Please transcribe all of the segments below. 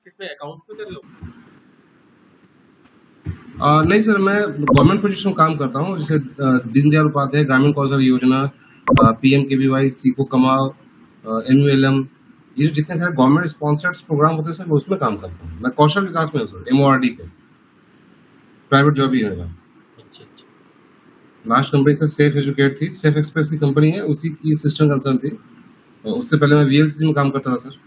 किसमें अकाउंट्स में कर रहे हो? नहीं सर, मैं गवर्नमेंट पोजीशन में काम करता हूँ, जैसे दीनदयाल उपाध्याय ग्रामीण कौशल योजना, PMKVY, सीखो कमाओ, MULM, ये जितने सारे गवर्नमेंट स्पॉन्सर्ड प्रोग्राम होते हैं सर, मैं उसमें काम करता हूँ। मैं कौशल विकास में हूँ सर, MORD के, प्राइवेट जॉब ही है मेरा। अच्छा अच्छा। Last company sir safe educate थी, सेफ एक्सप्रेस की कंपनी है, उसी की सिस्टम कंसर्न थी। और उससे पहले मैं VLCC में काम करता था सर।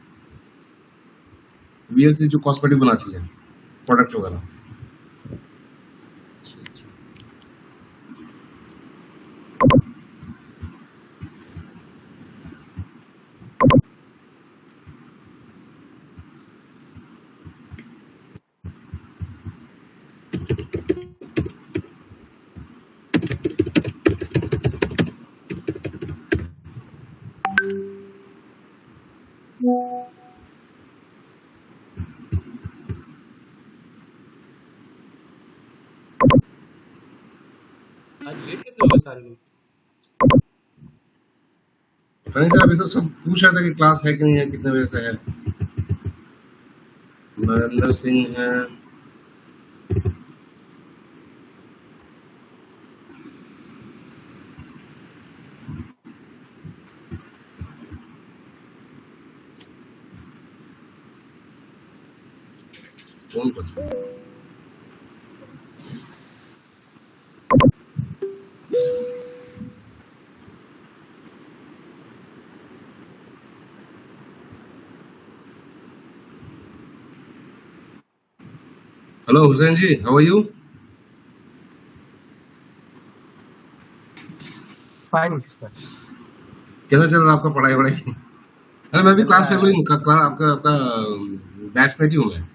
VLCC जो कॉस्मेटिक बनाती है, प्रोडक्ट वगैरह। अच्छा अच्छा। आज लेट कैसे हो गए सारे लोग? नहीं सर, अभी तो सब पूछ रहे थे कि क्लास है कि नहीं है, कितने बजे से है। नरेंद्र सिंह है, कौन पर? Hello Hussain ji, how are you? Fine sir. कैसा चल रहा है आपका पढ़ाई वढ़ाई? अरे मैं भी चल क्लास रहा फेलो ही है। हूँ, आपका आपका बैचमेट ही हूँ मैं।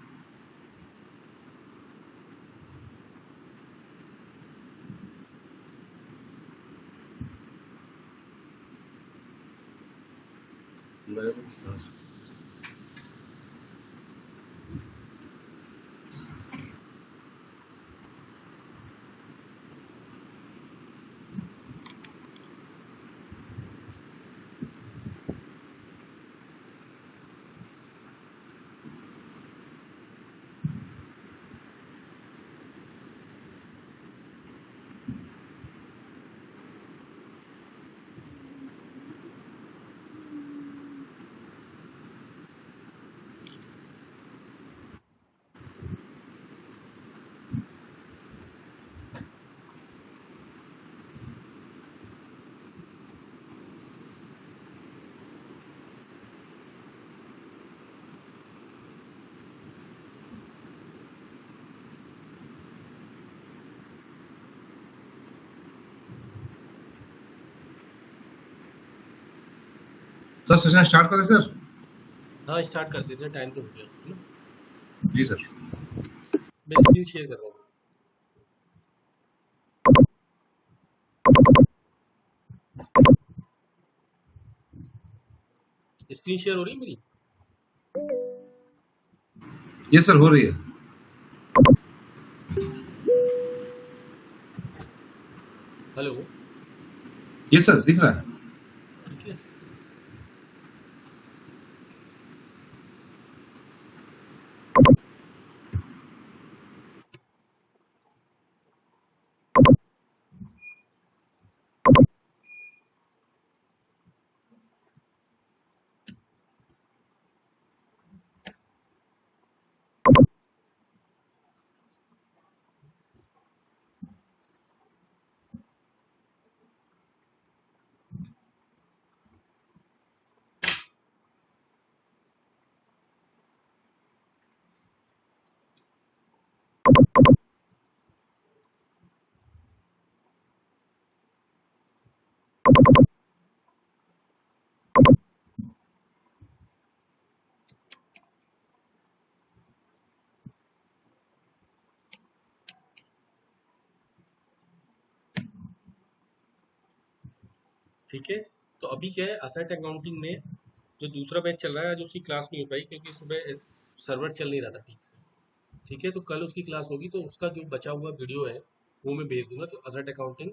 सर सेशन स्टार्ट करें सर? हाँ स्टार्ट कर देते हैं, टाइम तो हो गया है ना। जी सर। मैं स्क्रीन शेयर कर रहा हूँ। स्क्रीन शेयर हो रही है मेरी? ये सर हो रही है। हेलो। ये सर दिख रहा है। ठीक है। ठीक है। तो अभी क्या है, असेट अकाउंटिंग में जो दूसरा बैच चल रहा है, आज उसकी क्लास नहीं हो पाई क्योंकि सुबह सर्वर चल नहीं रहा था ठीक से। ठीक है, तो कल उसकी क्लास होगी, तो उसका जो बचा हुआ वीडियो है वो मैं भेज दूंगा, तो असेट अकाउंटिंग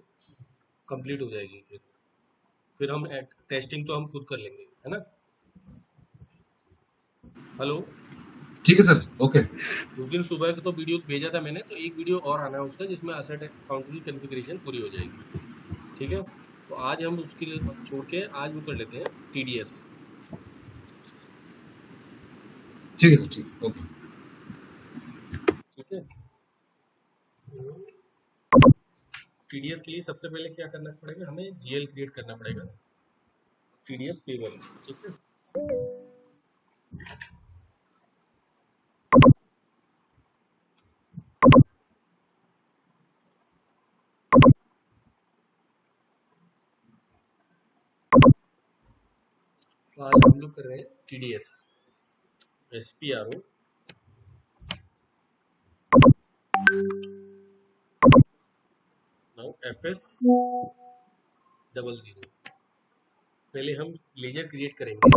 कंप्लीट हो जाएगी। फिर हम टेस्टिंग तो हम खुद कर लेंगे, है ना। हेलो। ठीक है सर, ओके। उस दिन सुबह को तो वीडियो भेजा था मैंने, तो एक वीडियो और आना है उसका जिसमें असेट अकाउंट की कॉन्फ़िगरेशन पूरी हो जाएगी। ठीक है, तो आज हम उसके लिए छोड़ के आज वो कर लेते हैं टीडीएस। ठीक है सर, ठीक है, ओके। ठीक है, टीडीएस के लिए सबसे पहले क्या करना पड़ेगा, हमें जीएल क्रिएट करना पड़ेगा, टीडीएस पेबल। ठीक है, तो आज हम लोग कर रहे हैं टीडीएस SPRO नाउ FS00। पहले हम लेजर क्रिएट करेंगे।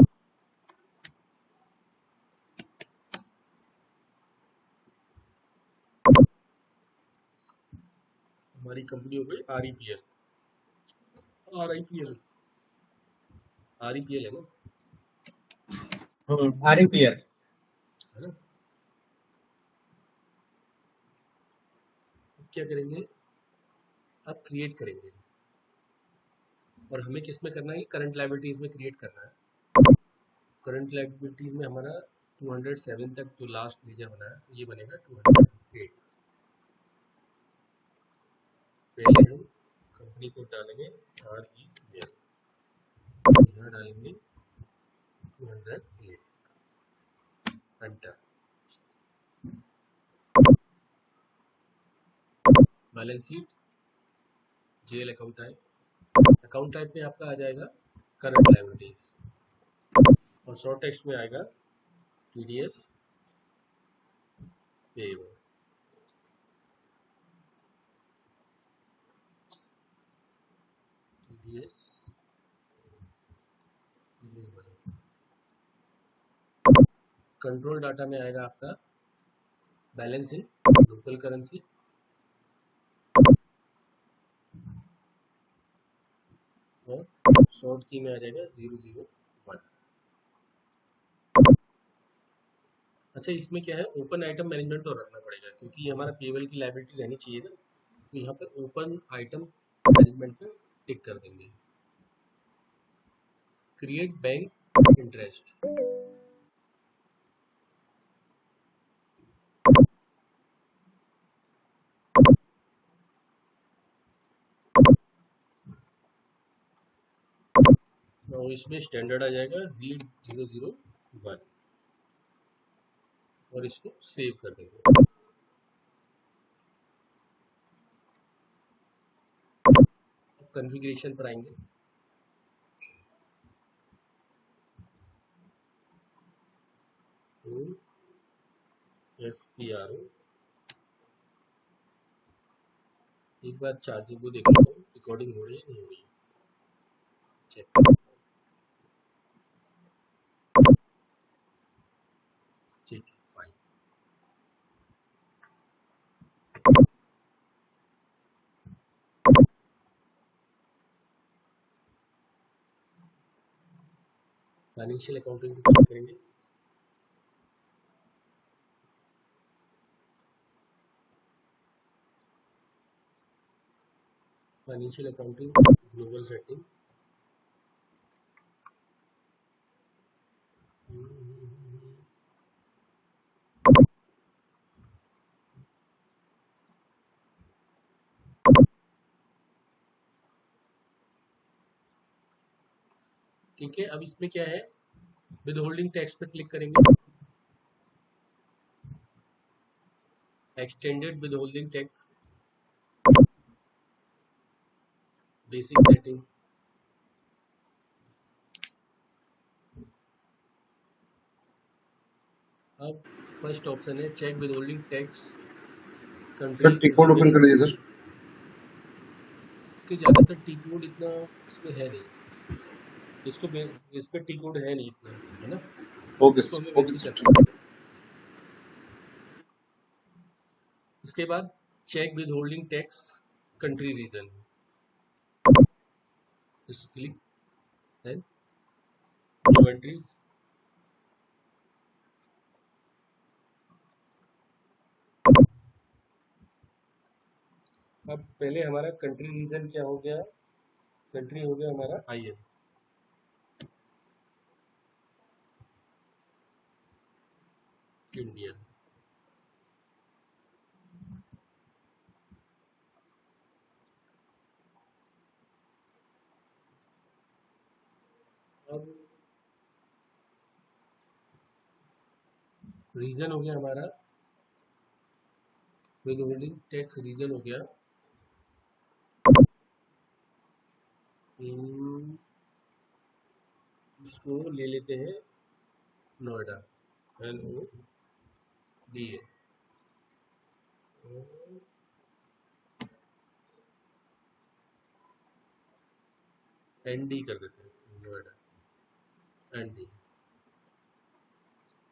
हमारी कंपनी हो गई REPL, RIPL, REPL है ना, REPL। है ना। अब क्या करेंगे, अब क्रिएट करेंगे, और हमें किस में करना है, करंट लायबिलिटीज में क्रिएट करना है। करंट लायबिलिटीज में हमारा 207 तक जो लास्ट लेजर बना है ये बनेगा 208। पहले हम कंपनी कोड डालेंगे REPL, यहाँ डालेंगे 208, enter. Balance sheet, JL account type में आपका आ जाएगा करंट लायबिलिटीज, और शॉर्ट टेक्स्ट में आएगा TDS payable. TDS payable. Control data में आएगा आपका बैलेंस इन लोकल करेंसी, और शॉर्ट की में आ जाएगा 001। अच्छा, इसमें क्या है, ओपन आइटम मैनेजमेंट और रखना पड़ेगा, क्योंकि ये हमारा पेबल की लायबिलिटी रहनी चाहिए ना, तो यहाँ पे ओपन आइटम मैनेजमेंट पे टिक कर देंगे। क्रिएट बैंक इंटरेस्ट, और इसमें स्टैंडर्ड आ जाएगा Z001, और इसको सेव कर देंगे। अब कॉन्फ़िगरेशन पर आएंगे, तो SPRO एक बार चार्जिंग को देख लेता हूँ, रिकॉर्डिंग हो रही है नहीं हो रही है, चेक। ठीक है, फाइन। फाइनेंशियल अकाउंटिंग को क्लिक करेंगे, फाइनेंशियल अकाउंटिंग ग्लोबल सेटिंग, ठीक है। अब इसमें क्या है, विद होल्डिंग टैक्स पे क्लिक करेंगे, extended withholding tax, basic setting. अब फर्स्ट ऑप्शन है check withholding tax country sir T code open region, कर लीजिए सर। कि ज़्यादातर टी कोड इतना इसमें है नहीं, इस पे टी कोड है नहीं इतना, है ना, ओके इसको हमें सर, वैसे ओके ही सर, करना पड़ेगा। इसके बाद check withholding tax country region, इस क्लिक देन इन्वेंटरीज, अब पहले हमारा कंट्री रीजन क्या हो गया, कंट्री हो गया हमारा IN। इंडिया। अब रीजन हो गया हमारा, विद होल्डिंग टैक्स रीजन हो गया इसको ले लेते हैं नोएडा, NODA। ND कर देते हैं, नोएडा ND।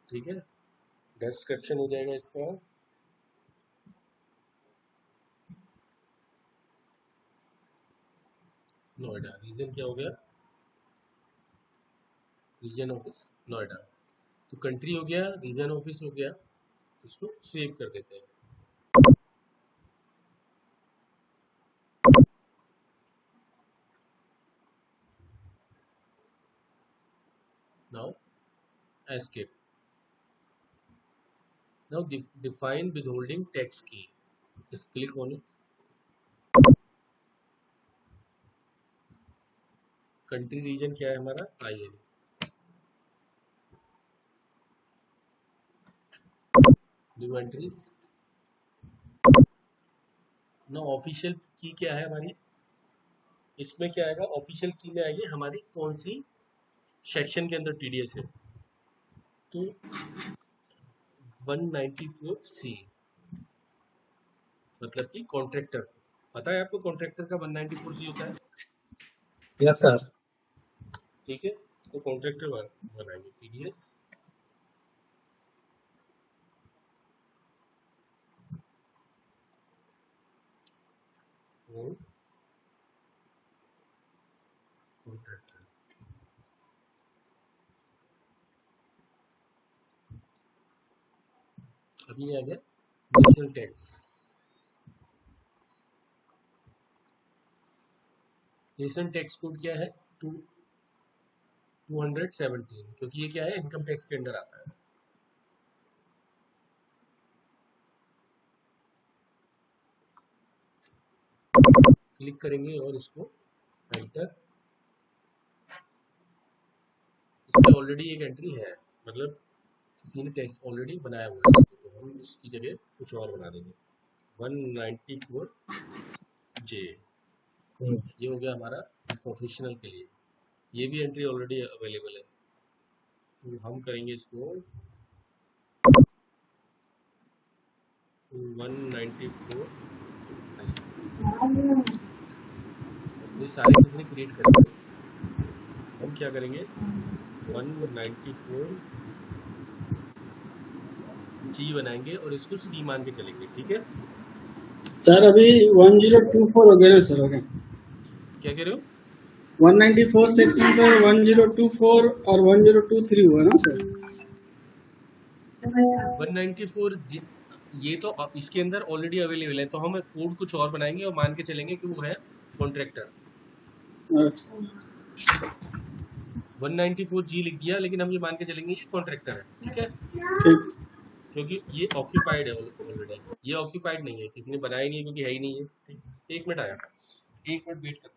ठीक है, डिस्क्रिप्शन हो जाएगा इसका। नोएडा रीजन क्या हो गया, रीजन ऑफिस नोएडा। तो कंट्री हो गया, रीजन ऑफिस हो गया, इसको सेव कर देते हैं। Now escape. Now define withholding tax की, इस click on it. Country reason क्या है हमारा, IN। New entries. ना ऑफिशियल की क्या है हमारी, इसमें क्या आएगा, ऑफिशियल की में आएगी हमारी कौन सी सेक्शन के अंदर TDS है। तो 194C, मतलब कि कॉन्ट्रैक्टर। पता है आपको कॉन्ट्रैक्टर का 194C होता है। Yes sir. ठीक है, तो कॉन्ट्रैक्टर बनाएंगे TDS। कॉन्ट्रैक्टर अभी आ गया national tax. National tax code क्या है, 217, क्योंकि ये क्या है, इनकम टैक्स के अंडर आता है। क्लिक करेंगे और इसको एंटर। इसमें ऑलरेडी एक एंट्री है, मतलब किसी ने टेक्स्ट ऑलरेडी बनाया हुआ है, तो हम इसकी जगह कुछ और बना देंगे 194J। ये हो गया हमारा प्रोफेशनल के लिए, ये भी एंट्री ऑलरेडी अवेलेबल है, तो हम करेंगे इसको 194। ये सारे किसने क्रिएट करेंगे, हम क्या करेंगे 194G बनाएंगे और इसको C मान के चलेंगे। ठीक है सर अभी 1024 हो गया ना सर, हो गया। क्या कह रहे हो, 194 सेक्शन सर 1024 और 1023 हुआ ना सर। 194 ये तो इसके अंदर ऑलरेडी अवेलेबल है, तो हम कोड कुछ और बनाएंगे और मान के चलेंगे कि वो है कॉन्ट्रैक्टर। 194G लिख दिया, लेकिन हम ये मान के चलेंगे ये कॉन्ट्रैक्टर है। ठीक है, ठीक। क्योंकि ये ऑक्यूपाइड है ऑलरेडी, ये ऑक्यूपाइड नहीं है, किसी ने बनाया नहीं है क्योंकि है ही नहीं है। ठीक, 1 मिनट आया, 1 मिनट वेट कर।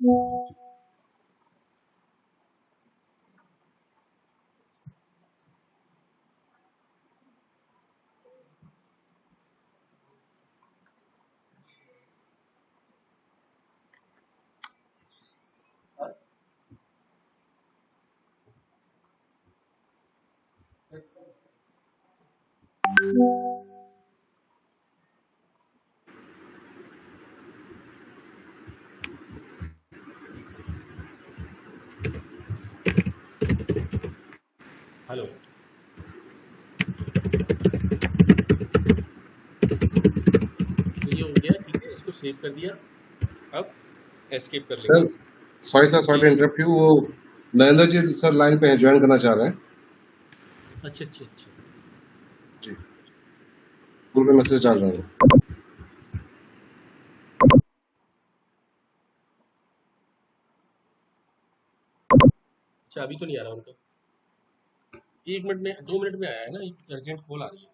हेलो। तो ये हो गया, ठीक है, इसको सेव कर दिया। अब एस्केप कर लेंगे सर इसे। Sorry sir, sorry ji. To interrupt you, वो नरेंद्र जी सर लाइन पे है, ज्वाइन करना चाह रहे हैं अच्छा अच्छा अच्छा। जी, ग्रुप में मैसेज डाल रहे हैं। अच्छा, अभी तो नहीं आ रहा उनका। 1 मिनट में, 2 मिनट में आया है ना, एक अर्जेंट कॉल आ रही है।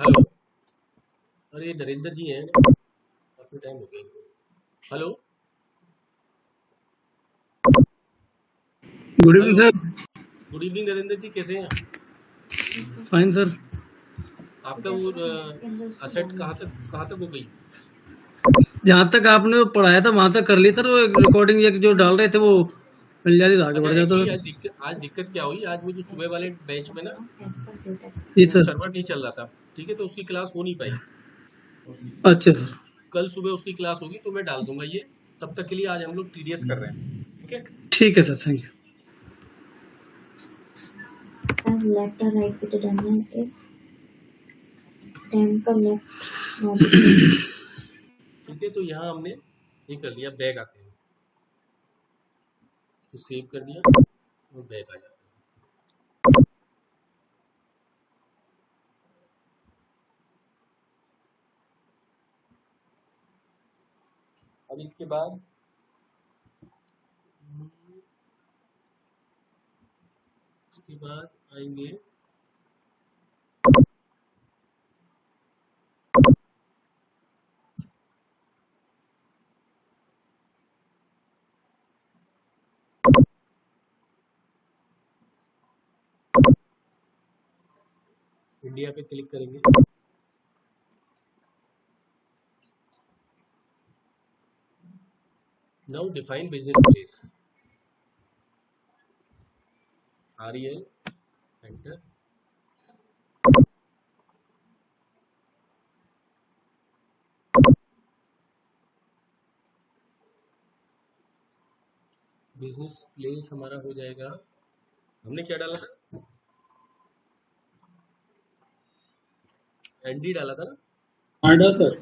हेलो। अरे नरेंद्र जी हैं, काफी टाइम हो गया इनको। Hello. Good evening hello. Sir. Good evening Narendra ji, कैसे हैं? Fine sir. आपका वो असेट कहाँ तक हो गई? जहाँ तक आपने वो पढ़ाया था वहां तक कर ली सर। वो रिकॉर्डिंग एक जो डाल रहे थे वो मिल जाती तो आगे अच्छा, बढ़ जाता एक्चुअली सर। आज दिक्कत क्या हुई, आज वो जो सुबह वाले बैच में ना जी वो सर। सर्वर नहीं चल रहा था। ठीक है, तो उसकी क्लास हो नहीं पाई। अच्छा सर। कल सुबह उसकी क्लास होगी तो मैं डाल दूंगा ये। तब तक के लिए आज हम लोग टीडीएस कर रहे हैं। ठीक है। ठीक है sir, thank you. And left or right with the diamond is 10 का left ठीक है, तो यहाँ हमने ये कर लिया, बैग आते हैं तो सेव कर दिया और बैग आ जाता है। अब इसके बाद आएंगे इंडिया पे क्लिक करेंगे। Now define business place, REL, enter. Business place हमारा हो जाएगा, हमने क्या डाला था, एनडी डाला था ना। नोएडा सर।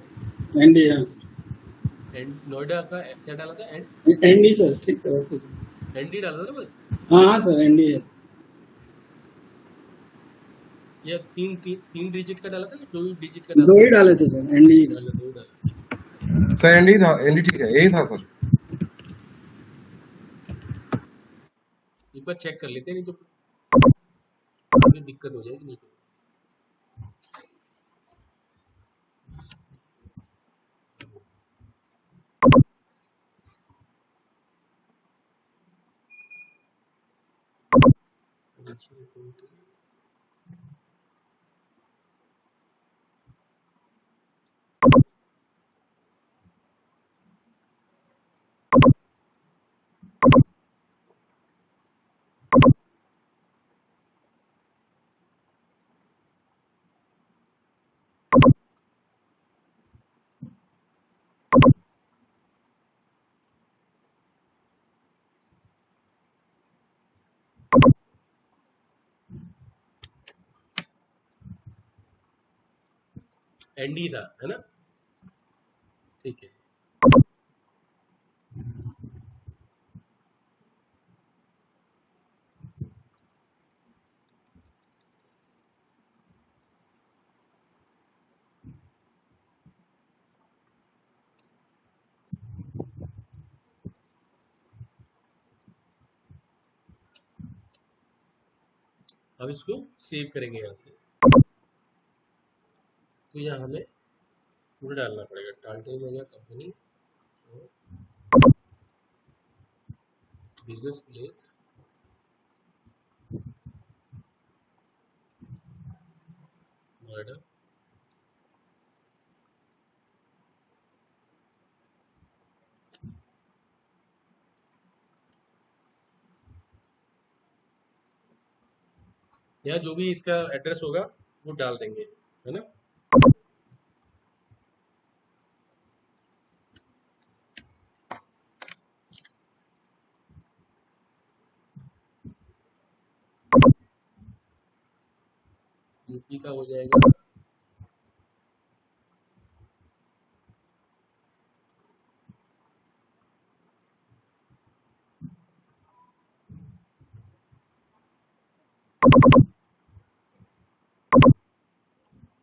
एनडी, हाँ। एंड नोएडा का क्या डाला था, एनडी सर, ठीक सर, ओके सर। एनडी डाला था ना बस। हाँ हाँ सर, एनडी है। या तीन डिजिट का डाला था या 2 डिजिट का दो डाला ही डाले थे सर, एनडी ही था? डाले। डाला, 2 डाला। सर एनडी था, एनडी ठीक है, यही था सर। एक बार चेक कर लेते हैं, नहीं तो फिर दिक्कत हो जाएगी, नहीं तो। एनडी था, है ना? ठीक है। अब इसको सेव करेंगे यहाँ से। तो यहाँ हमें पूरा डालना पड़ेगा, Talton mega company business place Noida. यहाँ जो भी इसका एड्रेस होगा वो डाल देंगे, है ना? यूपी का हो जाएगा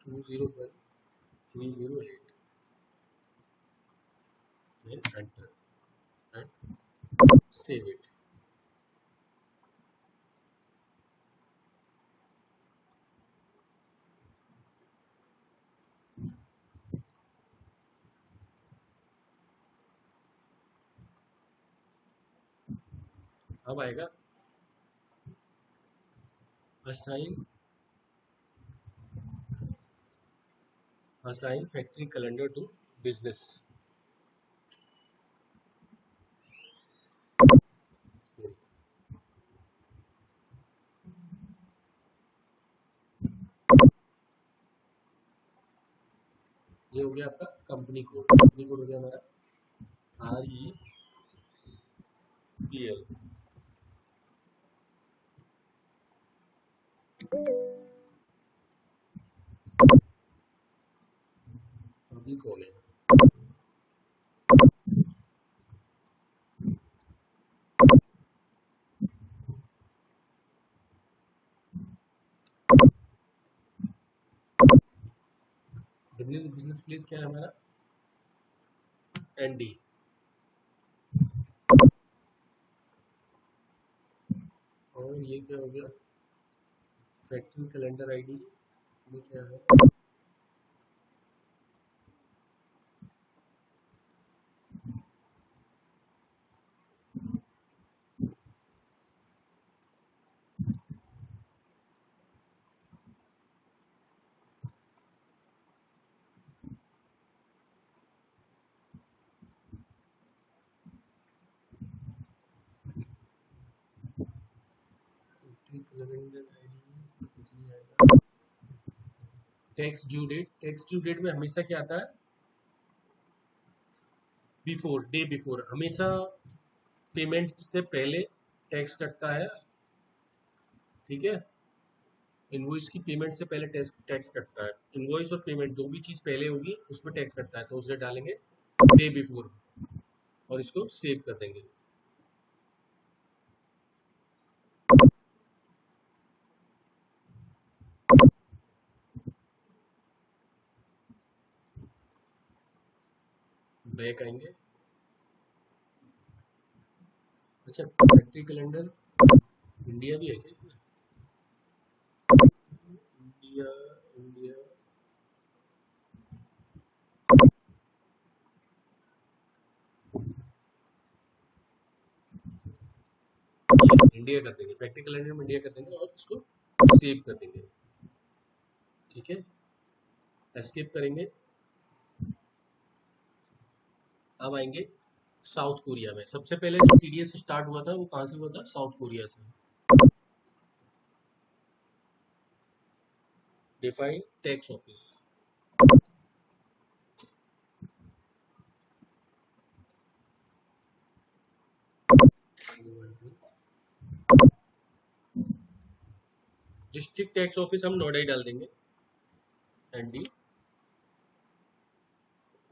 201308 and enter and save it। अब आएगा assign factory calendar to business. ये हो गया आपका कंपनी कोड हो गया हमारा REPL। अभी कौन है? बिजनेस प्लेस क्या है हमारा? ND। और ये क्या हो गया? Factory calendar ID। ये क्या है? फैक्ट्री कैलेंडर ID कुछ नहीं आएगा। टैक्स ड्यू डेट में हमेशा क्या आता है? डे बिफोर, हमेशा पेमेंट से पहले टैक्स कटता है। ठीक है, इनवॉइस की पेमेंट से पहले टैक्स कटता है। इनवॉइस और पेमेंट जो भी चीज़ पहले होगी उसमें टैक्स कटता है, तो उसे डालेंगे डे बिफोर और इसको सेव कर देंगे। बैक आएंगे। अच्छा, फैक्ट्री कैलेंडर इंडिया भी है क्या इसमें? इंडिया इंडिया इंडिया कर देंगे, फैक्ट्री कैलेंडर में इंडिया कर देंगे और इसको सेव कर देंगे। ठीक है, एस्केप करेंगे। अब आएंगे साउथ कोरिया में। सबसे पहले जो TDS स्टार्ट हुआ था वो कहाँ से हुआ था? साउथ कोरिया से। Define tax office. District tax office हम नोएडा ही डाल देंगे। ND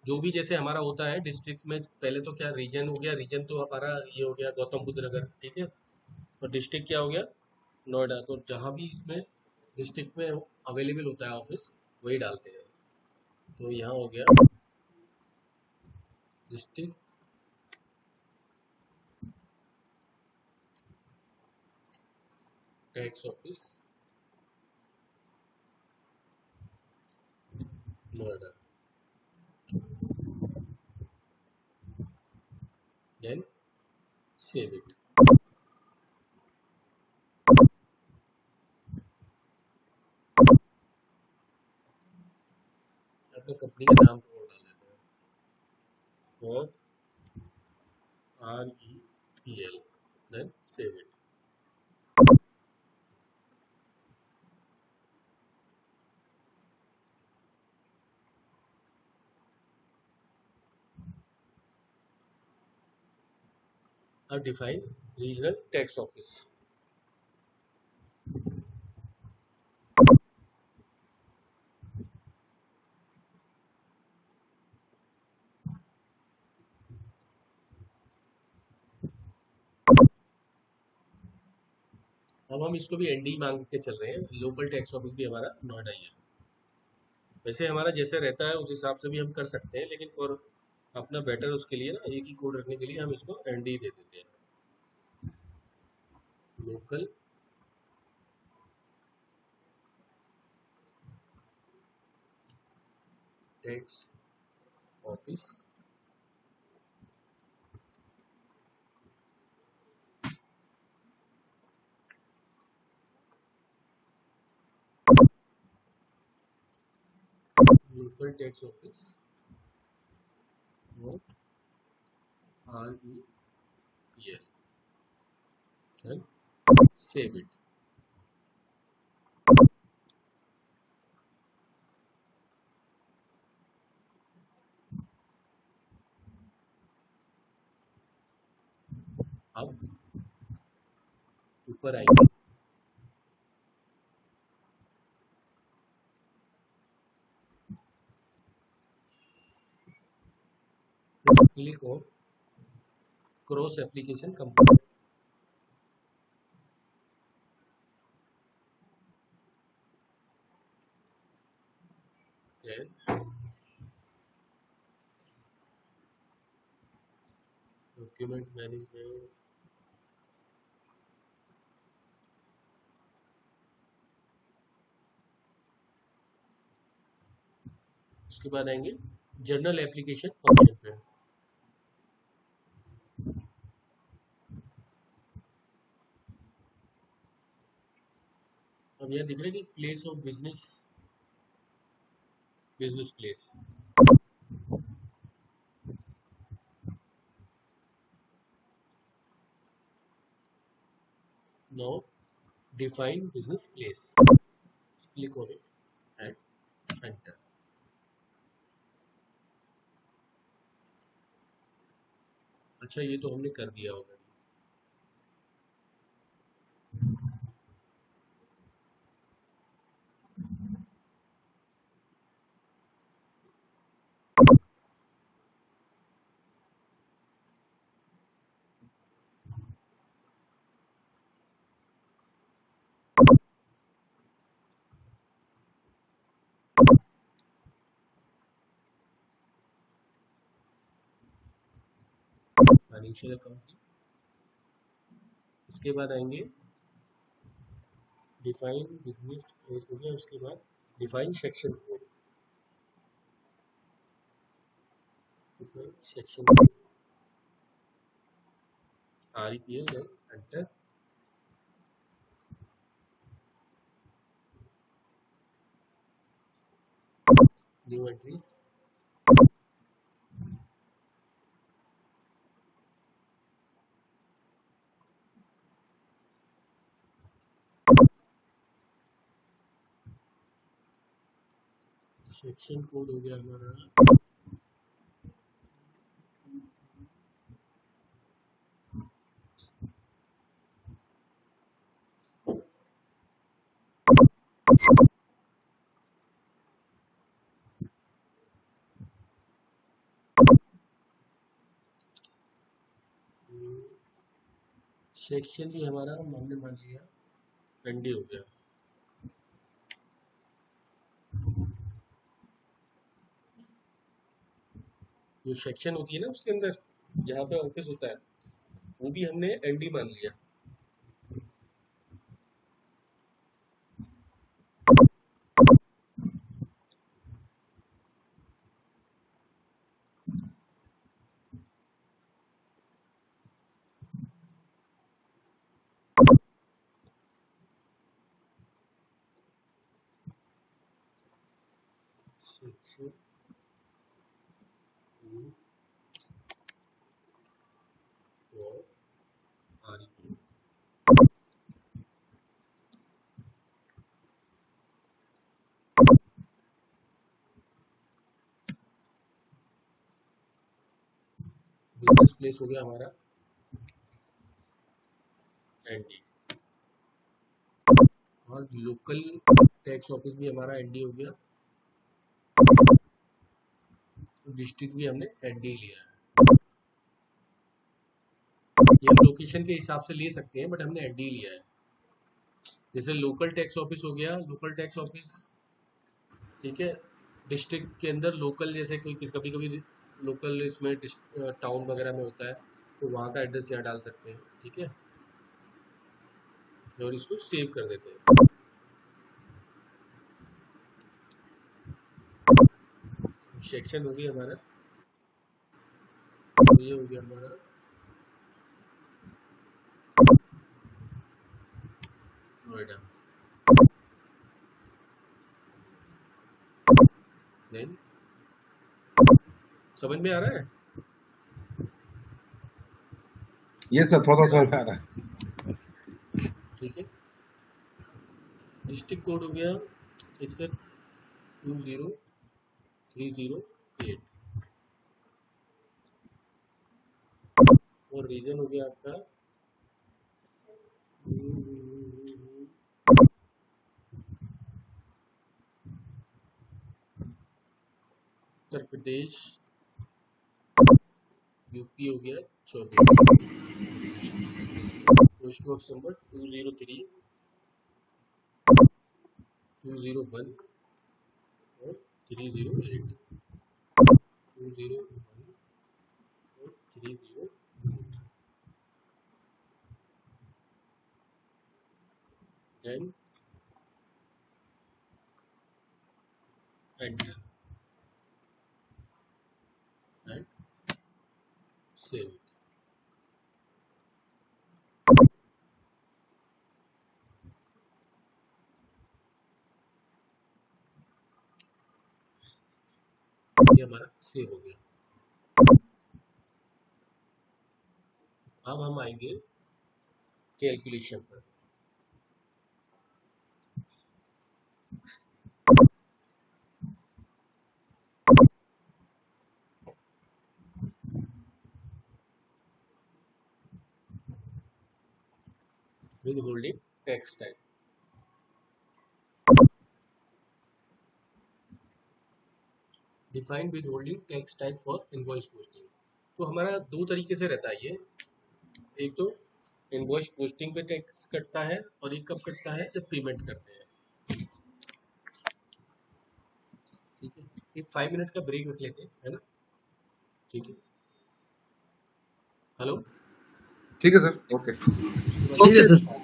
जो भी जैसे हमारा होता है डिस्ट्रिक्ट में, पहले तो क्या रीजन हो गया, रीजन तो हमारा ये हो गया गौतम बुद्ध नगर। ठीक है, और डिस्ट्रिक्ट क्या हो गया? नोएडा। तो जहाँ भी इसमें डिस्ट्रिक्ट में अवेलेबल होता है ऑफिस वही डालते हैं। तो यहाँ हो गया district tax office Noida, then save it. अपने कंपनी का नाम तो और डाल देते हैं, और REPL, देन सेव इट। अब डिफाइन रीजनल टैक्स ऑफिस। अब हम इसको भी ND मांग के चल रहे हैं। लोकल टैक्स ऑफिस भी हमारा नोएडा ही है। वैसे हमारा जैसे रहता है उस हिसाब से भी हम कर सकते हैं, लेकिन फॉर अपना बेटर उसके लिए ना एक ही कोड रखने के लिए हम इसको ND दे देते हैं, local tax office local tax office of REPL and save it. अब ऊपर आइए, click on cross application component. Document management, उसके बाद आएंगे जनरल एप्लीकेशन फंक्शन पे। अब यहाँ दिख रहा है कि place of business, business place. Now define business place, click on it and enter. अच्छा, ये तो हमने कर दिया होगा। फाइनेंशियल अकाउंटिंग, इसके बाद आएंगे डिफाइन बिजनेस प्लेस हो गया, उसके बाद define section code, define section code REPL enter. New entries, section code हो गया हमारा सेक्शन भी हमारा हमने मान लिया एनडी हो गया। जो सेक्शन होती है ना उसके अंदर जहाँ पे ऑफिस होता है वो भी हमने एनडी मान लिया। सेक्शन और REPL, बिजनेस प्लेस हो गया हमारा एनडी, और लोकल टैक्स ऑफिस भी हमारा एनडी हो गया, डिस्ट्रिक्ट भी हमने एनडी लिया है। ये हम लोकेशन के हिसाब से ले सकते हैं बट हमने एनडी लिया है। जैसे लोकल टैक्स ऑफिस हो गया, लोकल टैक्स ऑफिस, ठीक है, डिस्ट्रिक्ट के अंदर लोकल, जैसे कोई कभी कभी लोकल इसमें टाउन वगैरह में होता है तो वहाँ का एड्रेस यहाँ डाल सकते हैं, ठीक है, और इसको सेव कर देते हैं। सेक्शन हो गया हमारा, तो ये हो गया हमारा नोएडा। देन समझ में आ रहा है? ये सर थोड़ा समझ में आ रहा है। ठीक है, डिस्ट्रिक्ट कोड हो गया इसका 20308 और रीजन हो गया आपका उत्तर प्रदेश, यूपी हो गया 24, पोस्ट बॉक्स नंबर 203 201 और 308 201 और 308 then enter and save it. ये हमारा सेव हो गया। अब हम आएंगे कैलकुलेशन पर। Withholding tax type, define withholding tax type for invoice posting. तो हमारा दो तरीके से रहता है ये, एक तो इनवॉइस पोस्टिंग पे टैक्स कटता है और एक कब कटता है जब पेमेंट करते हैं। ठीक है, एक 5 मिनट का ब्रेक रख लेते हैं, है ना? ठीक है, हेलो, ठीक है सर, ओके। ठीक है सर।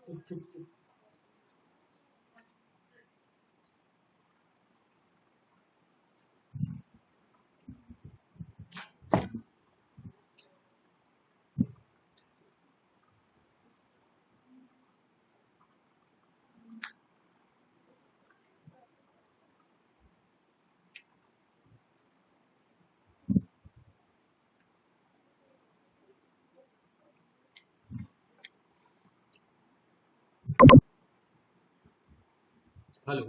चुप चुप चुप। हेलो।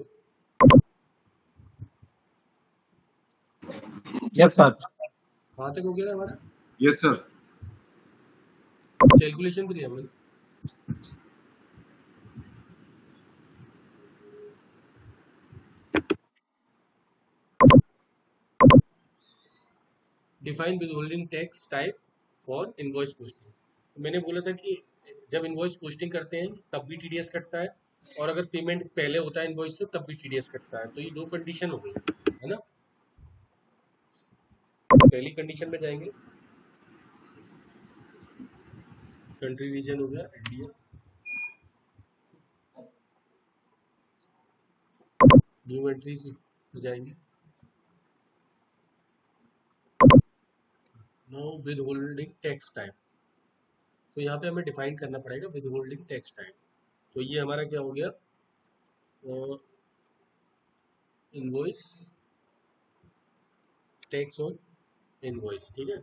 Yes sir. कहाँ तक हो गया था हमारा? Yes sir. कैलकुलेशन भी दिया मैंने। Define withholding tax type for invoice posting. मैंने बोला था कि जब इनवॉइस पोस्टिंग करते हैं तब भी टीडीएस कटता है, और अगर पेमेंट पहले होता है इनवॉइस से तब भी टीडीएस कटता है। तो ये दो कंडीशन हो गई है ना। पहली कंडीशन में जाएंगे, कंट्री रीजन हो गया इंडिया, न्यू एंट्रीज हो जाएंगे। Know with holding tax time, तो यहाँ पे हमें डिफाइन करना पड़ेगा विद होल्डिंग टैक्स टाइम। तो ये हमारा क्या हो गया, इनवॉइस टैक्स ऑन इनवॉइस, ठीक है,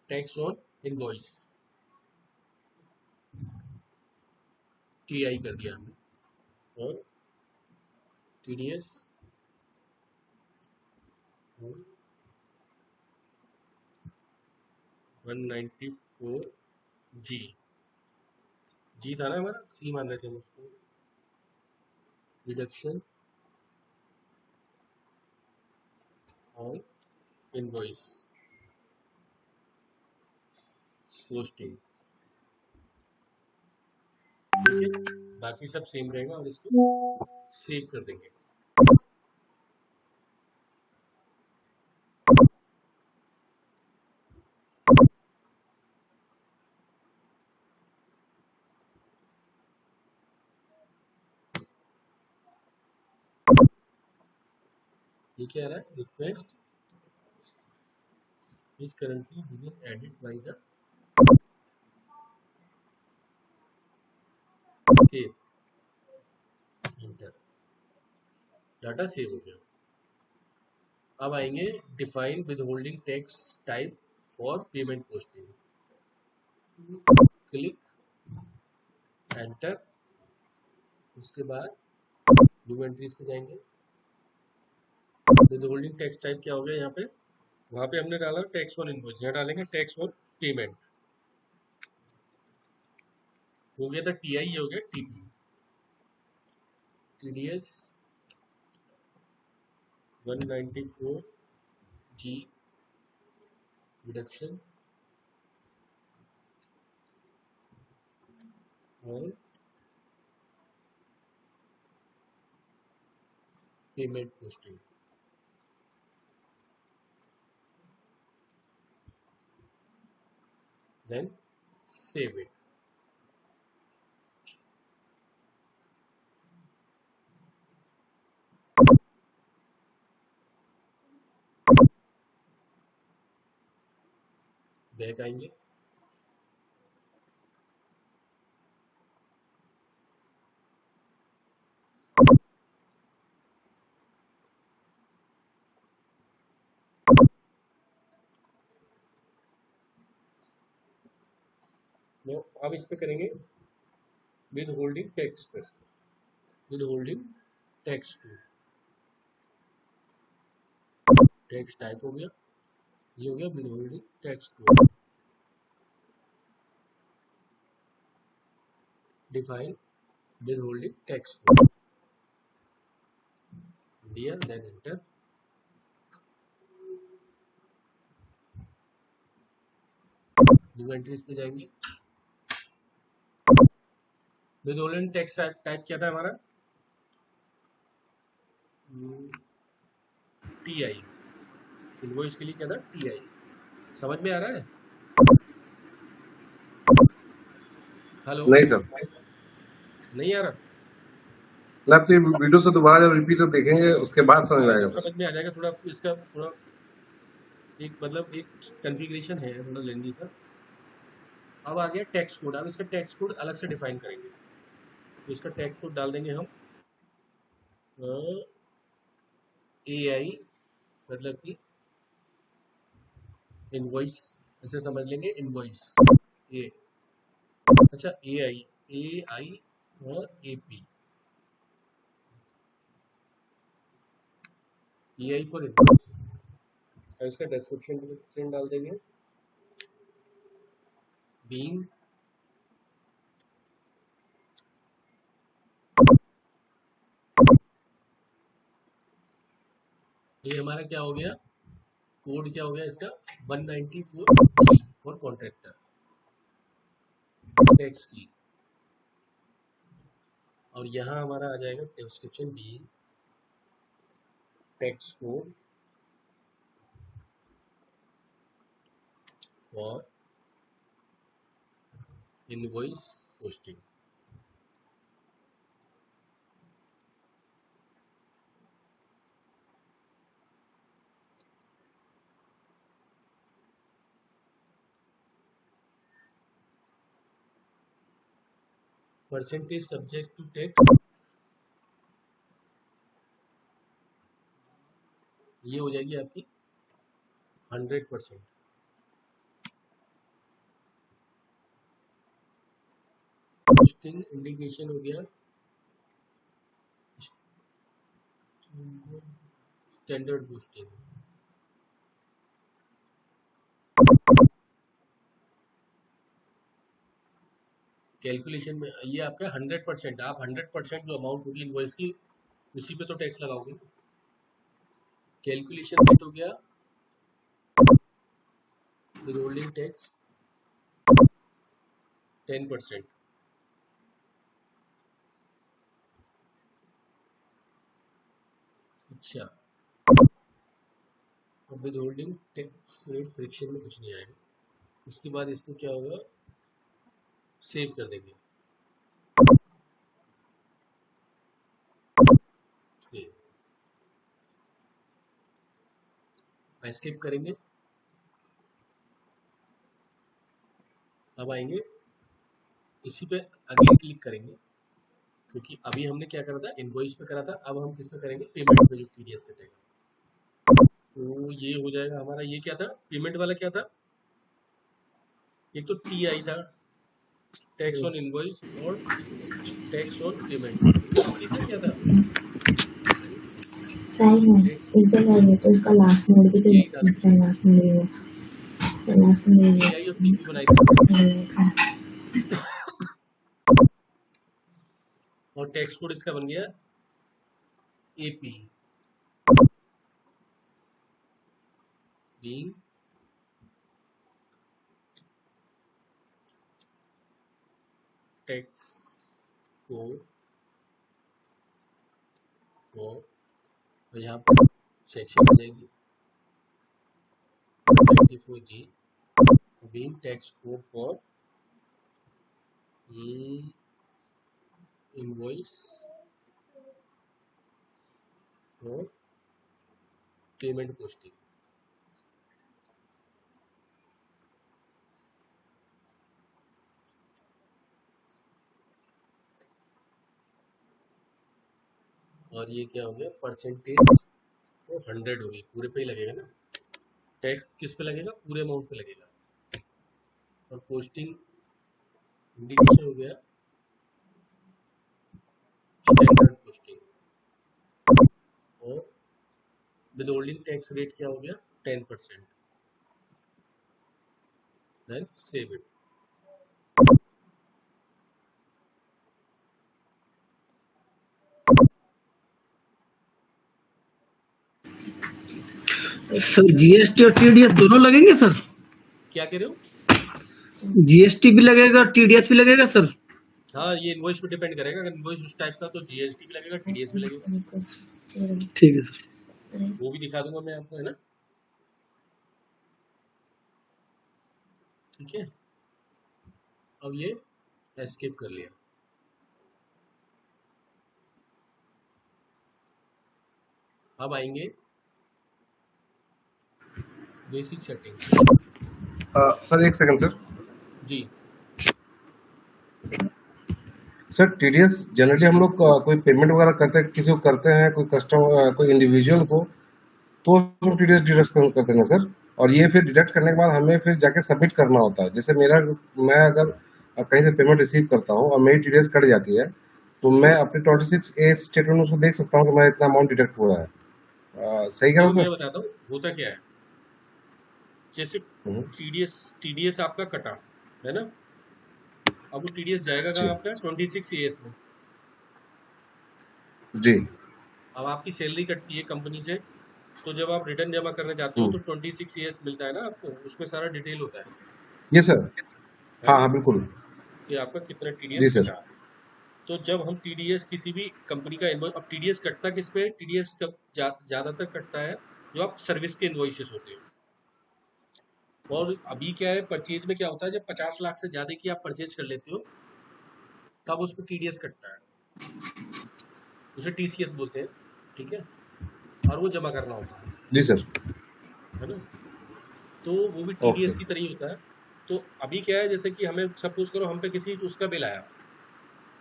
टैक्स ऑन इनवॉइस टीआई कर दिया हमने, और टीडीएस 194 जी, जी था ना हमारा, सी मान रहे थे हम उसको, रिडक्शन ऑन इनवॉइस पोस्टिंग, ठीक है, बाकी सब सेम रहेगा और इसको सेव कर देंगे। ये क्या आ रहा है, request is currently being added by the save, inter, data save हो गया। अब आएंगे define withholding tax type for payment posting, click enter, उसके बाद न्यू एंट्रीज पे जाएंगे। विद होल्डिंग टैक्स टाइप क्या हो गया यहाँ पे, वहां पे हमने डाला टैक्स ऑन इनवॉइस, यहाँ डालेंगे टैक्स ऑन पेमेंट, हो गया था टीआई, ये हो गया टीपी, टीडीएस 194 जी रिडक्शन और payment posting, then save it. Back आएंगे, अब इस पे करेंगे विद होल्डिंग टैक्स पर, withholding tax two, tax type हो गया, ये हो गया withholding tax two, define withholding tax to India, then enter, new entries पे जाएंगे। विद होल्डिंग टैक्स टाइप क्या था हमारा, टीआई, इनवॉइस के लिए क्या था टीआई, समझ में आ रहा है, हेलो, नहीं सर, नहीं आ रहा, आप तो वीडियो से दोबारा जब रिपीट देखेंगे उसके बाद समझ में आएगा सर। समझ में आ जाएगा, थोड़ा इसका थोड़ा एक मतलब एक कॉन्फ़िगरेशन है थोड़ा लेंदी सा। अब आ गया टैक्स कोड, अब इसका टैक्स कोड अलग से डिफाइन करेंगे, तो इसका टैक्स कोड डाल देंगे हम AI, मतलब कि इनवॉइस, ऐसे समझ लेंगे इनवॉइस ए, अच्छा AI और AP, AI फॉर इनवॉइस, और इसका डिस्क्रिप्शन डाल देंगे बीइंग ये हमारा क्या हो गया, कोड क्या हो गया इसका 194G फॉर कॉन्ट्रैक्टर, टैक्स की, और यहाँ हमारा आ जाएगा description B tax code for invoice posting. Percentage subject to tax, ये हो जाएगी आपकी 100%। पोस्टिंग इंडिकेशन हो गया स्टैंडर्ड पोस्टिंग। कैलकुलेशन में ये आपका 100%, आप 100% जो अमाउंट होगी इनवॉइस की उसी पे तो टैक्स लगाओगे। कैलकुलेशन रेट हो गया विदहोल्डिंग टैक्स 10%। अच्छा, अब विदहोल्डिंग टैक्स रेट फ्रिक्शन में कुछ नहीं आएगा। उसके बाद इसको क्या होगा, सेव कर देंगे, सेव, एस्केप करेंगे। अब आएंगे इसी पे अगेन क्लिक करेंगे, क्योंकि अभी हमने क्या करा था, इनवॉइस पे करा था, अब हम किस पे करेंगे, पेमेंट पे जो टीडीएस कटेगा। तो ये हो जाएगा हमारा, ये क्या था पेमेंट वाला, क्या था, एक तो टीआई था टैक्स ऑन इनवॉइस और टैक्स ऑन पेमेंट, क्या था साइज है इधर है तो इसका लास्ट नोड भी यही था, तो लास्ट नोड है, तो लास्ट नोड है टीआई और टीपी बनाई थी, और टैक्स कोड इसका बन गया AP being tax code for, और यहाँ पर सेक्शन आ जाएगी 94G being tax code for invoice और पेमेंट पोस्टिंग। और ये क्या हो गया, परसेंटेज तो 100 होगी, पूरे पे ही लगेगा ना, टैक्स किस पे लगेगा, पूरे अमाउंट पे लगेगा। और पोस्टिंग इंडिकेशन हो गया स्टैंडर्ड पोस्टिंग, और विदहोल्डिंग टैक्स रेट क्या हो गया 10%। Then save it. Sir GST और टीडीएस दोनों लगेंगे सर? क्या कह रहे हो? जीएसटी भी लगेगा टीडीएस भी लगेगा सर? हाँ, ये इनवॉइस पे डिपेंड करेगा, अगर इनवॉइस उस टाइप का तो जीएसटी भी लगेगा, टीडीएस भी लगेगा। ठीक है सर। वो भी दिखा दूंगा मैं आपको, है ना, ठीक है। अब ये एस्केप कर लिया। अब आएंगे बेसिक सेटिंग। सर एक सेकंड सर। जी सर टीडीएस जनरली हम लोग कोई पेमेंट वगैरह करते हैं, किसी को करते हैं, कोई कस्टमर कोई इंडिविजुअल को, तो टीडीएस डिडक्ट करते हैं सर, और ये फिर डिडक्ट करने के बाद हमें फिर जाके सबमिट करना होता है। जैसे मैं अगर कहीं से पेमेंट रिसीव करता हूँ और मेरी टीडीएस कट जाती है, तो मैं अपने 26A स्टेटमेंट में उसको देख सकता हूँ कि मेरा इतना अमाउंट डिडक्ट हुआ है। सही कह रहा हूँ मैं सर? बताता हूँ होता क्या है। जैसे टीडीएस आपका कटा है ना, अब वो टीडीएस जाएगा कहाँ आपका 26AS में। जी। अब आपकी सैलरी कटती है कंपनी से, तो जब आप रिटर्न जमा करने जाते हो तो 26AS मिलता है ना आपको, उसमें सारा डिटेल होता है। ये सर, हाँ हाँ बिल्कुल। कि आपका कितना जी टीडीएस सर। कटा। तो जब हम टीडीएस किसी भी कंपनी का इनवॉइस, अब टीडीएस कटता किस पे, टीडीएस ज़्यादातर कटता है जो आप सर्विस के इनवॉइसेस होते हैं। और अभी क्या है, परचेज में क्या होता है, जब 50 लाख से ज़्यादा की आप परचेज कर लेते हो तब उस पर टीडीएस कटता है, उसे टीसीएस बोलते हैं, ठीक है, और वो जमा करना होता जी सर। है ना। तो वो भी ओके। टीडीएस की तरह ही होता है। तो अभी क्या है, जैसे कि हमें सपोज करो हम पे किसी उसका बिल आया,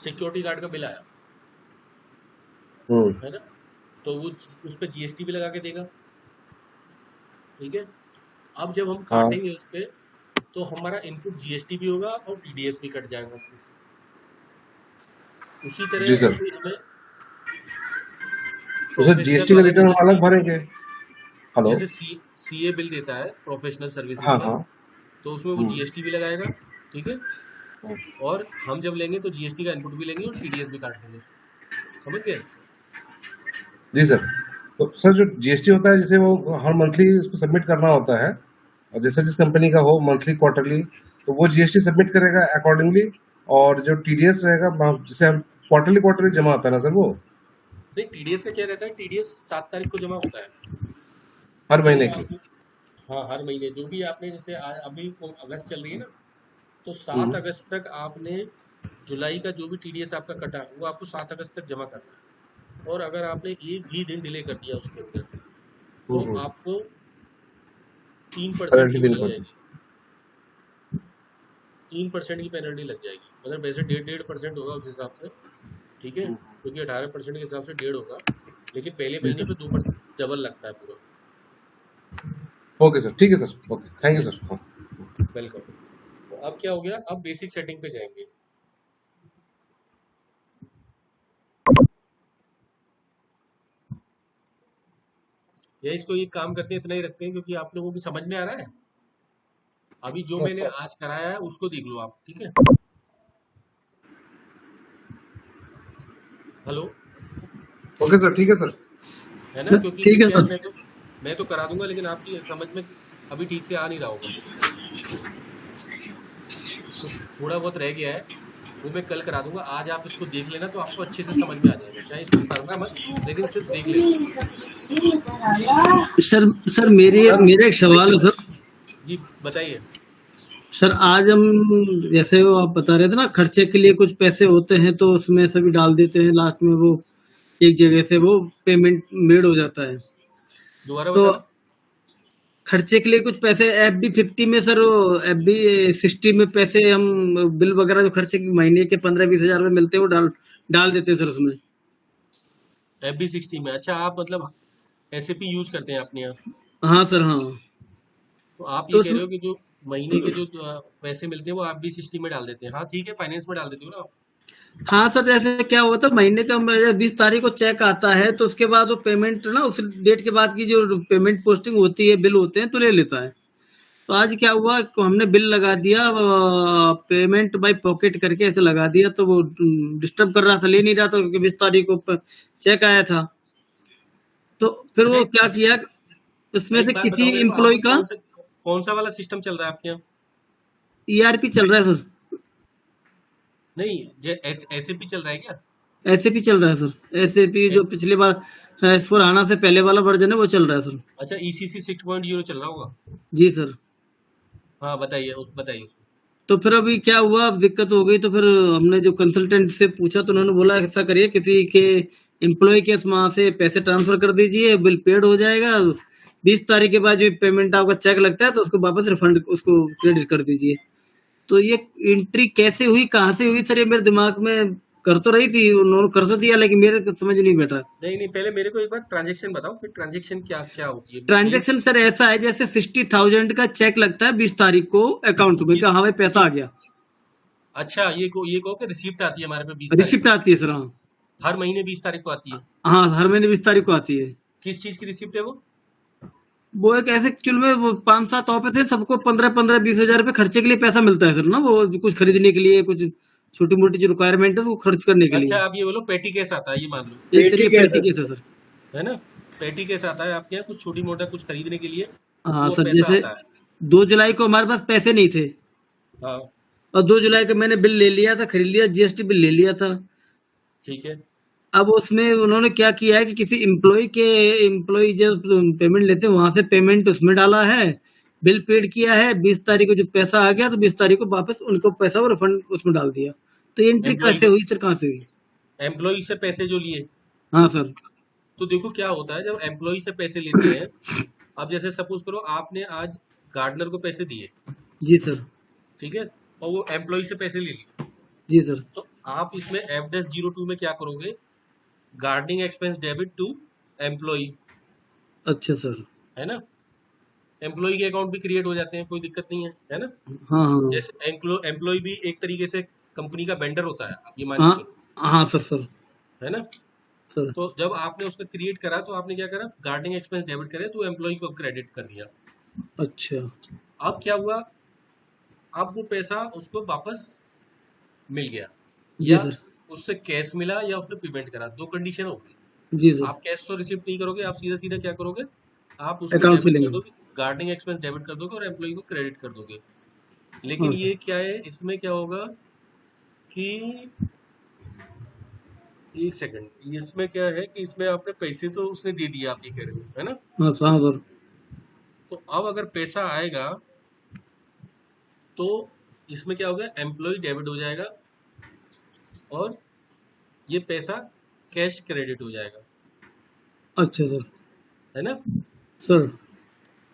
सिक्योरिटी गार्ड का बिल आया, है ना, तो वो उस पर जीएसटी भी लगा के देगा, ठीक है। अब जब हम हाँ काटेंगे उस पर, तो हमारा इनपुट जीएसटी भी होगा और टीडीएस भी कट जाएगा उसमें से। उसी जी तरह सर। अभी हमें तो सर प्रोफेशनल जीएसटी का वाले रिटर्न जैसे अलग भरेंगे? हेलो। जैसे सीए बिल देता है प्रोफेशनल सर्विसेज हाँ का, हाँ। तो उसमें वो जीएसटी भी लगाएगा, ठीक है। और हम जब लेंगे तो जीएसटी का इनपुट भी लेंगे और टीडीएस भी काट देंगे उसमें। समझ गए? जी सर। तो सर जो जीएसटी होता है, जैसे वो हर मंथली उसको सबमिट करना होता है, और जैसे जिस कंपनी का हो, मंथली क्वार्टरली, तो वो जीएसटी सबमिट करेगा अकॉर्डिंगली। और जो टीडीएस रहेगा, जैसे हम क्वार्टरली जमा होता है ना सर, वो नहीं, टीडीएस का क्या रहता है, टीडीएस 7 तारीख को जमा होता है। हर जो महीने की। आप, हाँ हर महीने, जो भी आपने जैसे अभी अगस्त चल रही है ना, तो 7 अगस्त तक आपने जुलाई का जो भी टीडीएस आपका कटा वो आपको 7 अगस्त तक जमा करना है। और अगर आपने एक भी दिन डिले कर दिया उसके अंदर, तो आपको 3% पेनल्टी की देनी लग पड़ती। जाएगी, 3% की पेनल्टी लग जाएगी। मतलब वैसे 1.5% होगा उस हिसाब से, ठीक है, क्योंकि 18% के हिसाब से 1.5 होगा, लेकिन पहले जी महीने सर। पे 2% डबल लगता है पूरा। ओके सर, ठीक है sir, okay, thank you sir. Welcome. तो अब क्या हो गया, अब बेसिक सेटिंग पे जाएंगे। या इसको एक काम करते हैं, इतना ही रखते हैं, क्योंकि आप लोगों की समझ में आ रहा है। अभी जो मैंने आज कराया है उसको देख लो आप, ठीक है। हेलो, ओके सर, ठीक है सर। है ना, सर क्योंकि ठीक है क्या है, सर। मैं तो करा दूंगा, लेकिन आपकी समझ में अभी ठीक से आ नहीं रहा होगा, तो थोड़ा बहुत रह गया है, वो मैं कल करा दूंगा। आज आप इसको देख लेना तो आपको अच्छे से समझ में आ जाएगा, चाहे इसको करना मत, लेकिन सिर्फ देख लेना। सर सर मेरा एक सवाल है सर। जी बताइए। सर आज हम, जैसे वो आप बता रहे थे ना, खर्चे के लिए कुछ पैसे होते हैं तो उसमें से भी डाल देते हैं, लास्ट में वो एक जगह से वो पेमेंट मेड हो जाता है। दोबारा तो बताना। खर्चे के लिए कुछ पैसे FB50 में सर, FB60 में पैसे हम बिल वगैरह जो खर्चे के महीने के 15-20 हजार में मिलते हैं वो डाल देते हैं सर उसमें। FB60 में, अच्छा, आप मतलब SAP यूज करते हैं अपने यहाँ। हाँ सर हाँ। तो आप ये तो कह रहे उसमें, हो कि जो महीने के जो पैसे मिलते हैं वो FB60 में डाल देते हैं। हाँ ठीक है, फाइनेंस में डाल देते हो ना आप। हाँ सर, जैसे क्या होता है, महीने का 20 तारीख को चेक आता है तो उसके बाद वो पेमेंट ना, उस डेट के बाद की जो पेमेंट पोस्टिंग होती है, बिल होते हैं तो ले लेता है। तो आज क्या हुआ, हमने बिल लगा दिया, पेमेंट बाय पॉकेट करके ऐसे लगा दिया, तो वो डिस्टर्ब कर रहा था, ले नहीं रहा था, क्योंकि 20 तारीख को चेक आया था। तो फिर अच्छा वो क्या किया, उसमें एक से बात किसी बताओ मेरे को, एम्प्लॉय आपका का कौन सा वाला सिस्टम चल रहा है आपके यहाँ? ERP चल रहा है सर। नहीं, SAP चल रहा है क्या? SAP चल रहा है सर। SAP जो पिछली बार S/4HANA से पहले वाला वर्जन है वो चल रहा है सर। अच्छा, ECC 6.0 चल रहा होगा। जी सर। हाँ बताइए, बताइए उसमें। तो फिर अभी क्या हुआ, अब दिक्कत हो गई, तो फिर हमने जो कंसल्टेंट से पूछा तो उन्होंने बोला ऐसा करिए, किसी के एम्प्लॉय के वहां से पैसे ट्रांसफर कर दीजिए, बिल पेड हो जाएगा, 20 तारीख के बाद जो पेमेंट आपका चेक लगता है तो उसको वापस रिफंड, उसको क्रेडिट कर दीजिए। तो ये एंट्री कैसे हुई, कहाँ से हुई सर, ये मेरे दिमाग में कर तो रही थी, उन्होंने कर तो दिया, लेकिन मेरे को समझ नहीं बैठा। नहीं, पहले मेरे को एक बार ट्रांजेक्शन बताओ, फिर ट्रांजेक्शन क्या क्या होती है। ट्रांजेक्शन सर ऐसा है, जैसे 60,000 का चेक लगता है 20 तारीख को अकाउंट में, हाँ भाई पैसा आ गया। अच्छा, ये कहो कि रिसिप्ट आती है हमारे पे 20 तारीख रिसिप्ट को। आती है सर, हाँ हर महीने 20 तारीख को आती है। हाँ, हर महीने 20 तारीख को आती है। किस चीज की रिसिप्ट है वो? वो एक ऐसे एक्चुअल में 5-7 ऑफिस है, सबको 15-20 हजार रुपए खर्चे के लिए पैसा मिलता है सर ना, वो कुछ खरीदने के लिए, कुछ छोटी मोटी जो रिक्वायरमेंट है वो खर्च करने के अच्छा, लिए। आप ये बोलो पेटी केस आता है, ये मान लो, एक तरीके पैसे केस है सर। है ना, पेटी केस आता है आपके यहाँ कुछ छोटी मोटा कुछ खरीदने के लिए, हाँ वो सर, पैसा जैसे आता है। 2 जुलाई को हमारे पास पैसे नहीं थे, हाँ और 2 जुलाई का मैंने बिल ले लिया था, खरीद लिया, जीएसटी बिल ले लिया था। ठीक है। अब उसमें उन्होंने क्या किया है कि किसी एम्प्लॉय जब पेमेंट लेते हैं वहां से पेमेंट उसमें डाला है, बिल पेड किया है, 20 तारीख को जब पैसा आ गया तो 20 तारीख को वापस उनको पैसा रिफंड उसमें डाल दिया। तो ये एंट्री एम्प्लॉय कैसे हुई सर, कहाँ से हुई? एम्प्लॉय से पैसे जो लिए, हाँ सर। तो देखो क्या होता है जब एम्प्लॉय से पैसे लेते हैं। अब जैसे सपोज करो आपने आज गार्डनर को पैसे दिए, जी सर। ठीक है, और वो एम्प्लॉय से पैसे ले लिए, जी सर। तो आप इसमें F-02 में क्या करोगे, gardening expense debit to employ, अच्छा सर। है ना। एम्प्लॉय के अकाउंट भी क्रिएट हो जाते हैं, कोई दिक्कत नहीं है ना। हाँ हाँ जैसे एम्प्लॉय भी एक तरीके से कंपनी का वेंडर होता है, आप ये मान हाँ के चलो, हाँ सर सर है ना। सर। तो जब आपने उसका क्रिएट करा तो आपने क्या करा, गार्डनिंग एक्सपेंस डेबिट करे तो एम्प्लॉय को क्रेडिट कर दिया। अच्छा। अब क्या हुआ, अब वो पैसा उसको वापस मिल गया, जी या सर। उससे कैश मिला या उसने पेमेंट करा, 2 कंडीशन होगी। जी सर। आप कैश तो रिसीव नहीं करोगे, आप सीधा सीधा क्या करोगे, आप उसको अकाउंट से डेबिट कर लेंगे। दोगे, गार्डनिंग एक्सपेंस डेबिट कर दोगे और एम्प्लॉय को क्रेडिट कर दोगे। लेकिन हाँ ये सर। क्या है, इसमें क्या होगा कि एक सेकंड, इसमें क्या है कि इसमें आपने पैसे तो उसने दे दिया, आप ये कह रहे हो, है ना। हाँ सर। हाँ सर। तो अब अगर पैसा आएगा तो इसमें क्या होगा, एम्प्लॉय डेबिट हो जाएगा और ये पैसा कैश क्रेडिट हो जाएगा, अच्छा सर। है ना। सर।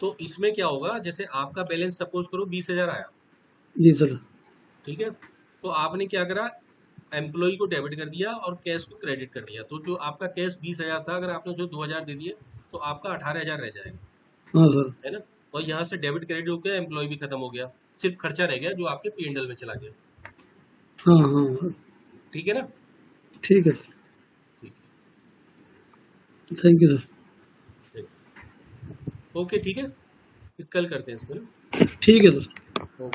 तो इसमें क्या होगा, जैसे आपका बैलेंस सपोज करो 20,000 आया, जी सर। ठीक है, तो आपने क्या करा, एम्प्लॉय को डेबिट कर दिया और कैश को क्रेडिट कर दिया। तो जो आपका कैश 20,000 था, अगर आपने उसे 2,000 दे दिए तो आपका 18,000 रह जाएगा, हाँ सर। है ना। और यहाँ से डेबिट क्रेडिट हो गया, एम्प्लॉय भी खत्म हो गया, सिर्फ खर्चा रह गया जो आपके P&L में चला गया। हाँ हाँ ठीक है ना। ठीक है सर। ठीक थैंक यू सर। है, ओके, ठीक है, फिर कल करते हैं इसको ना। ठीक है sir.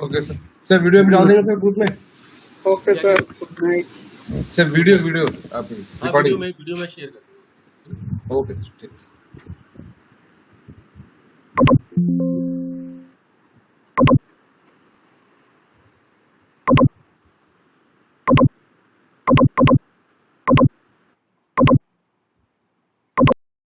Okay sir. Sir video भी डाल देंगे सर ग्रुप में। Okay sir, good night. Sir video आप हाँ, रिकॉर्डिंग। वीडियो में शेयर कर। ओके सर, ठीक है सर।